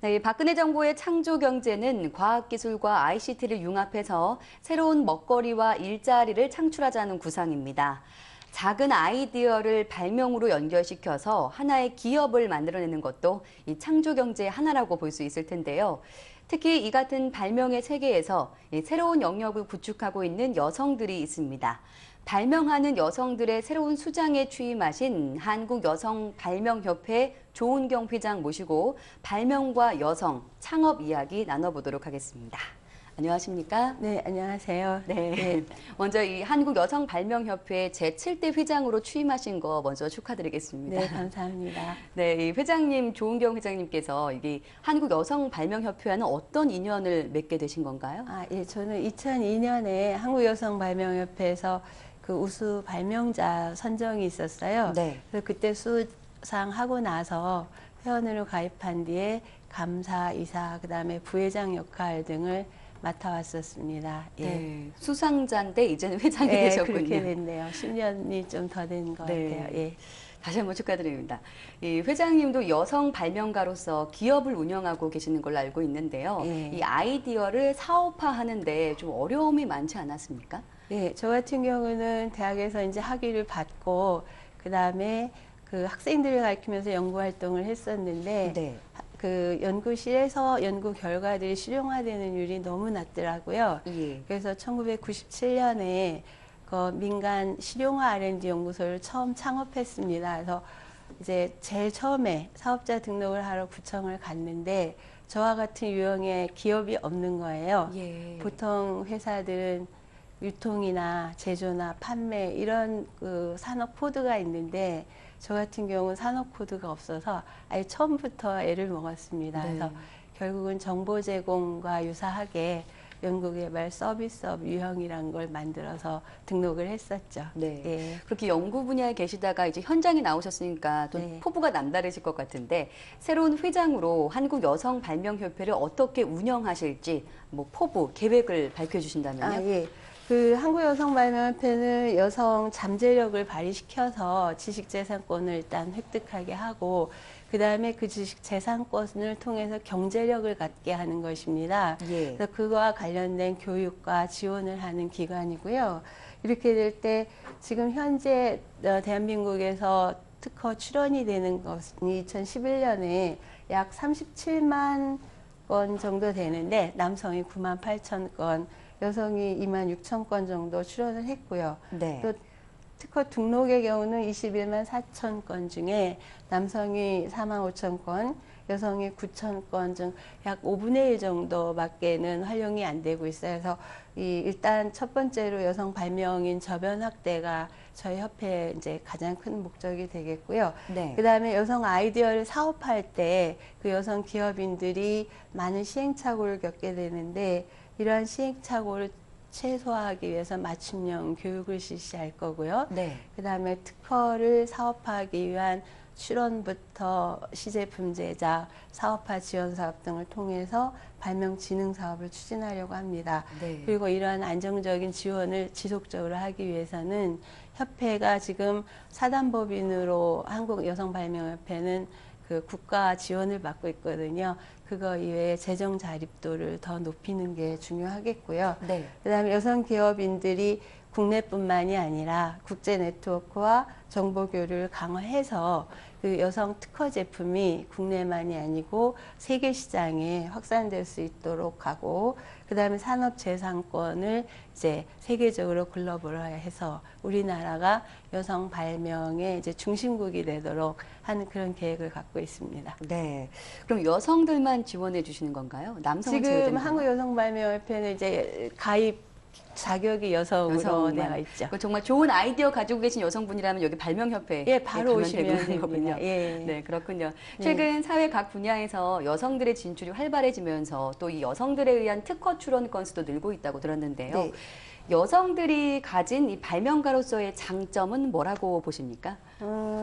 네, 박근혜 정부의 창조 경제는 과학기술과 ICT를 융합해서 새로운 먹거리와 일자리를 창출하자는 구상입니다. 작은 아이디어를 발명으로 연결시켜서 하나의 기업을 만들어내는 것도 이 창조 경제의 하나라고 볼 수 있을 텐데요. 특히 이 같은 발명의 세계에서 새로운 영역을 구축하고 있는 여성들이 있습니다. 발명하는 여성들의 새로운 수장에 취임하신 한국여성발명협회 조은경 회장 모시고 발명과 여성, 창업 이야기 나눠보도록 하겠습니다. 안녕하십니까? 네, 안녕하세요. 네. 먼저 이 한국여성발명협회 제7대 회장으로 취임하신 거 먼저 축하드리겠습니다. 네, 감사합니다. 네, 이 회장님, 조은경 회장님께서 이게 한국여성발명협회와는 어떤 인연을 맺게 되신 건가요? 예, 저는 2002년에 한국여성발명협회에서 그 우수 발명자 선정이 있었어요. 네. 그래서 그때 수상하고 나서 회원으로 가입한 뒤에 감사, 이사, 그다음에 부회장 역할 등을 맡아왔었습니다. 예. 네, 수상자인데 이제는 회장이 네, 되셨군요. 그렇게 됐네요. 10년이 좀 더 된 것 네. 같아요. 예. 다시 한번 축하드립니다. 이 회장님도 여성 발명가로서 기업을 운영하고 계시는 걸로 알고 있는데요. 예. 이 아이디어를 사업화하는데 좀 어려움이 많지 않았습니까? 네, 저 같은 경우는 대학에서 이제 학위를 받고 그다음에 그 학생들을 가르치면서 연구 활동을 했었는데 네. 그 연구실에서 연구 결과들이 실용화되는 율이 너무 낮더라고요. 예. 그래서 1997년에 그 민간 실용화 R&D 연구소를 처음 창업했습니다. 그래서 이제 제일 처음에 사업자 등록을 하러 구청을 갔는데 저와 같은 유형의 기업이 없는 거예요. 예. 보통 회사들은 유통이나 제조나 판매 이런 그 산업 코드가 있는데 저 같은 경우는 산업 코드가 없어서 아예 처음부터 애를 먹었습니다. 네. 그래서 결국은 정보 제공과 유사하게 연구개발 서비스업 유형이란 걸 만들어서 등록을 했었죠. 네. 예. 그렇게 연구 분야에 계시다가 이제 현장에 나오셨으니까 또 네. 포부가 남다르실 것 같은데 새로운 회장으로 한국여성발명협회를 어떻게 운영하실지 뭐 포부, 계획을 밝혀주신다면요? 예. 그 한국여성발명협회는 여성 잠재력을 발휘시켜서 지식재산권을 일단 획득하게 하고 그 다음에 그 지식재산권을 통해서 경제력을 갖게 하는 것입니다. 예. 그래서 그와 관련된 교육과 지원을 하는 기관이고요. 이렇게 될 때 지금 현재 대한민국에서 특허 출원이 되는 것은 2011년에 약 37만 건 정도 되는데 남성이 9만 8천 건, 여성이 2만 6천 건 정도 출원을 했고요. 네. 또 특허 등록의 경우는 21만 4천 건 중에 남성이 4만 5천 건, 여성이 9천 건 중 약 5분의 1 정도밖에는 활용이 안 되고 있어요. 그래서 일단 첫 번째로 여성 발명인 저변 확대가 저희 협회의 이제 가장 큰 목적이 되겠고요. 네. 그 다음에 여성 아이디어를 사업할 때 그 여성 기업인들이 많은 시행착오를 겪게 되는데 이러한 시행착오를 최소화하기 위해서 맞춤형 교육을 실시할 거고요. 네. 그 다음에 특허를 사업화하기 위한 출원부터 시제품 제작, 사업화 지원 사업 등을 통해서 발명 진흥 사업을 추진하려고 합니다. 네. 그리고 이러한 안정적인 지원을 지속적으로 하기 위해서는 협회가 지금 사단법인으로 한국여성발명협회는 그 국가 지원을 받고 있거든요. 그거 이외에 재정 자립도를 더 높이는 게 중요하겠고요. 네. 그다음에 여성 기업인들이 국내뿐만이 아니라 국제 네트워크와 정보 교류를 강화해서 그 여성 특허 제품이 국내만이 아니고 세계 시장에 확산될 수 있도록 하고 그다음에 산업 재산권을 이제 세계적으로 글로벌화해서 우리나라가 여성 발명의 이제 중심국이 되도록 하는 그런 계획을 갖고 있습니다. 네. 그럼 여성들만 지원해 주시는 건가요? 남성은 지금 제외되는 한국여성발명협회는 이제 가입 자격이 여성으로 여성만. 되어 있죠. 정말 좋은 아이디어 가지고 계신 여성분이라면 여기 발명협회에 예, 바로 가면 오시면 되는 됩니다. 거군요. 예. 네, 그렇군요. 최근 사회 각 분야에서 여성들의 진출이 활발해지면서 또 이 여성들에 의한 특허 출원 건수도 늘고 있다고 들었는데요. 네. 여성들이 가진 이 발명가로서의 장점은 뭐라고 보십니까?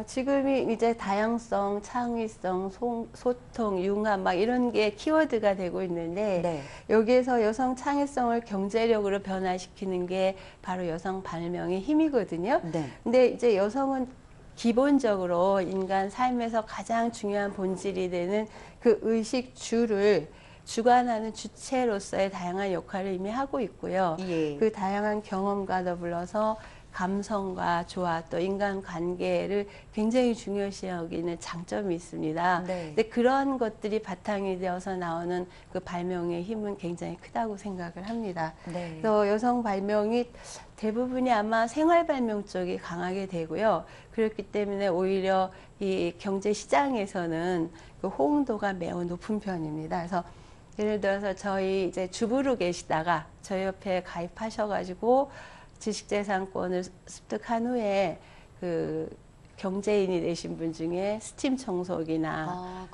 지금이 이제 다양성, 창의성, 소통, 융합 막 이런 게 키워드가 되고 있는데 네. 여기에서 여성 창의성을 경제력으로 변화시키는 게 바로 여성 발명의 힘이거든요. 네. 근데 이제 여성은 기본적으로 인간 삶에서 가장 중요한 본질이 되는 그 의식주를 주관하는 주체로서의 다양한 역할을 이미 하고 있고요. 예. 그 다양한 경험과 더불어서 감성과 조화 또 인간관계를 굉장히 중요시 여기는 장점이 있습니다. 네. 근데 그런 것들이 바탕이 되어서 나오는 그 발명의 힘은 굉장히 크다고 생각을 합니다. 네. 그래서 여성 발명이 대부분이 아마 생활 발명 쪽이 강하게 되고요. 그렇기 때문에 오히려 이 경제 시장에서는 그 호응도가 매우 높은 편입니다. 그래서 예를 들어서 저희 이제 주부로 계시다가 저희 옆에 가입하셔가지고 지식재산권을 습득한 후에 그 경제인이 되신 분 중에 스팀 청소기나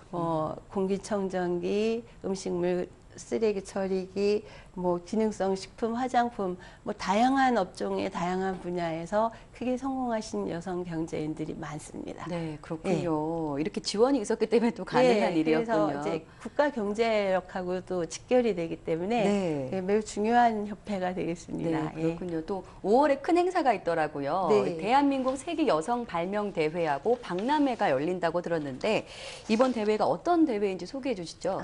공기청정기, 음식물 쓰레기 처리기, 뭐 기능성 식품, 화장품, 뭐 다양한 업종의 다양한 분야에서 크게 성공하신 여성 경제인들이 많습니다. 네, 그렇군요. 이렇게 지원이 있었기 때문에 또 가능한 일이었군요. 그래서 이제 국가 경제력하고도 직결이 되기 때문에 매우 중요한 협회가 되겠습니다. 네, 그렇군요. 또 5월에 큰 행사가 있더라고요. 네. 대한민국 세계 여성 발명 대회하고 박람회가 열린다고 들었는데 이번 대회가 어떤 대회인지 소개해 주시죠.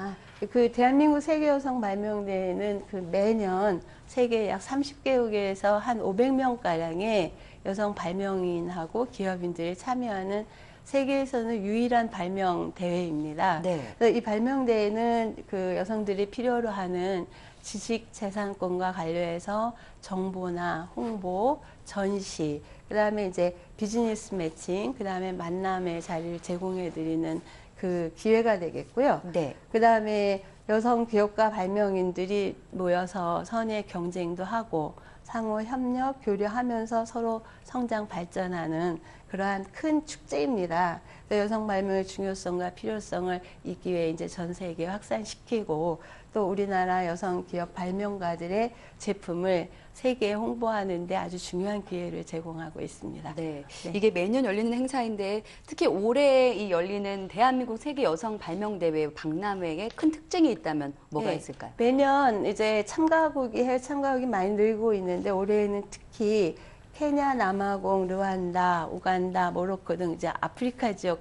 그 대한민국 세계 여성 발명 대회는 그 매년 세계 약 30개국에서 한 500명 가량의 여성 발명인하고 기업인들이 참여하는 세계에서는 유일한 발명 대회입니다. 네. 그래서 이 발명 대회는 그 여성들이 필요로 하는 지식 재산권과 관련해서 정보나 홍보, 전시, 그다음에 이제 비즈니스 매칭, 그다음에 만남의 자리를 제공해 드리는 그 기회가 되겠고요. 네. 그다음에 여성 기업가 발명인들이 모여서 선의 경쟁도 하고 상호 협력, 교류하면서 서로 성장 발전하는 그러한 큰 축제입니다. 여성 발명의 중요성과 필요성을 이 기회에 이제 전 세계에 확산시키고 또 우리나라 여성 기업 발명가들의 제품을 세계에 홍보하는 데 아주 중요한 기회를 제공하고 있습니다. 네. 이게 매년 열리는 행사인데 특히 올해 이 열리는 대한민국 세계 여성 발명 대회 박람회에 큰 특징이 있다면 뭐가 있을까요? 매년 이제 해외 참가국이 많이 늘고 있는데 올해는 특히 케냐, 남아공, 르완다, 우간다, 모로코 등 이제 아프리카 지역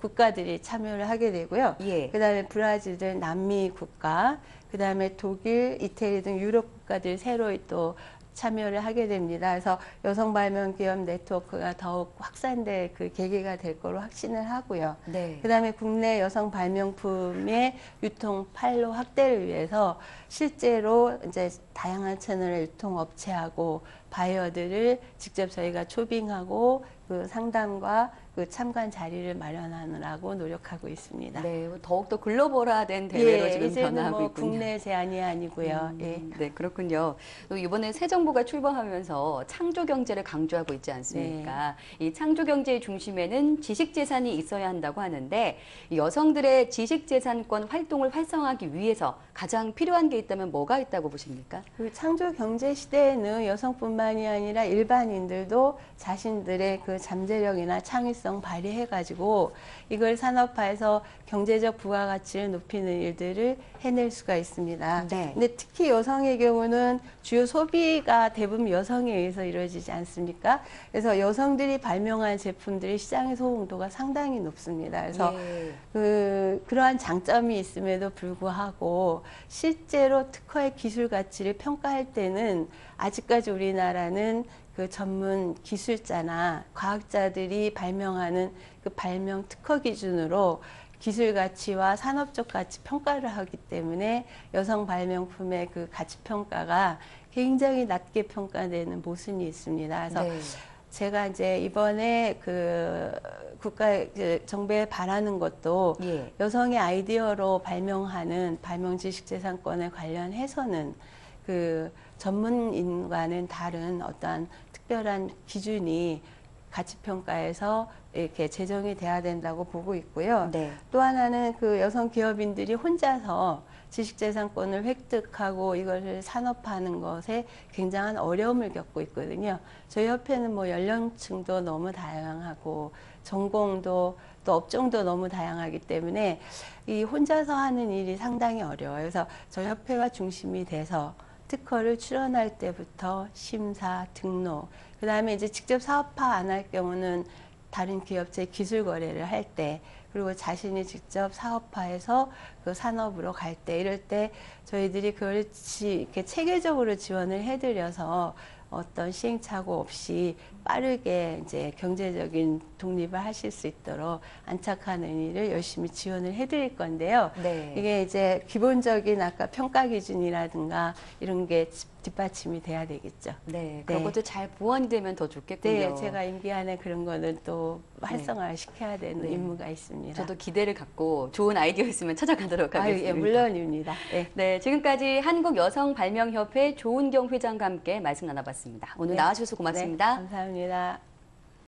국가들이 참여를 하게 되고요. 그다음에 브라질 등 남미 국가, 그다음에 독일, 이태리 등 유럽 국가들이 새로 또 참여를 하게 됩니다. 그래서 여성 발명 기업 네트워크가 더욱 확산될 그 계기가 될 거로 확신을 하고요. 그다음에 국내 여성 발명품의 유통 판로 확대를 위해서 실제로 이제 다양한 채널의 유통 업체하고 바이어들을 직접 저희가 초빙하고 그 상담과 그 참관 자리를 마련하느라고 노력하고 있습니다. 네, 더욱더 글로벌화된 대회로 지금 이제는 변화하고 있군요. 국내 제한이 아니고요. 네, 그렇군요. 또 이번에 새 정부가 출범하면서 창조 경제를 강조하고 있지 않습니까? 이 창조 경제의 중심에는 지식 재산이 있어야 한다고 하는데 이 여성들의 지식 재산권 활동을 활성화하기 위해서 가장 필요한 게 있다면 뭐가 있다고 보십니까? 그 창조 경제 시대에는 여성뿐만이 아니라 일반인들도 자신들의 그 잠재력이나 창의성 발휘해가지고 이걸 산업화해서 경제적 부가가치를 높이는 일들을 해낼 수가 있습니다. 근데 특히 여성의 경우는 주요 소비가 대부분 여성에 의해서 이루어지지 않습니까? 그래서 여성들이 발명한 제품들이 시장의 소응도가 상당히 높습니다. 그래서 그러한 장점이 있음에도 불구하고 실제로 특허의 기술 가치를 평가할 때는 아직까지 우리나라는 그 전문 기술자나 과학자들이 발명하는 그 발명 특허 기준으로 기술 가치와 산업적 가치 평가를 하기 때문에 여성 발명품의 그 가치 평가가 굉장히 낮게 평가되는 모순이 있습니다. 그래서 제가 이제 이번에 그 정부에 바라는 것도 여성의 아이디어로 발명하는 발명 지식재산권에 관련해서는 그 전문인과는 다른 어떠한 특별한 기준이 가치평가에서 이렇게 제정이 돼야 된다고 보고 있고요. 또 하나는 그 여성 기업인들이 혼자서 지식재산권을 획득하고 이것을 산업화하는 것에 굉장한 어려움을 겪고 있거든요. 저희 협회는 뭐 연령층도 너무 다양하고 전공도 또 업종도 너무 다양하기 때문에 이 혼자서 하는 일이 상당히 어려워요. 그래서 저희 협회가 중심이 돼서 특허를 출원할 때부터 심사, 등록, 그 다음에 이제 직접 사업화 안 할 경우는 다른 기업체 기술 거래를 할 때, 그리고 자신이 직접 사업화해서 그 산업으로 갈 때, 이럴 때 저희들이 그걸 이렇게 체계적으로 지원을 해드려서 어떤 시행착오 없이 빠르게 이제 경제적인 독립을 하실 수 있도록 안착하는 일을 열심히 지원을 해드릴 건데요. 네. 이게 이제 기본적인 아까 평가 기준이라든가 이런 게 뒷받침이 돼야 되겠죠. 네, 그런 네. 것도 잘 보완이 되면 더 좋겠군요. 네, 제가 임기 안에 그런 거는 또 활성화를 시켜야 되는 네. 임무가 있습니다. 저도 기대를 갖고 좋은 아이디어 있으면 찾아가도록 하겠습니다. 예, 물론입니다. 네. 네, 지금까지 한국여성발명협회 조은경 회장과 함께 말씀 나눠봤습니다. 오늘 네. 나와주셔서 고맙습니다. 네, 감사합니다.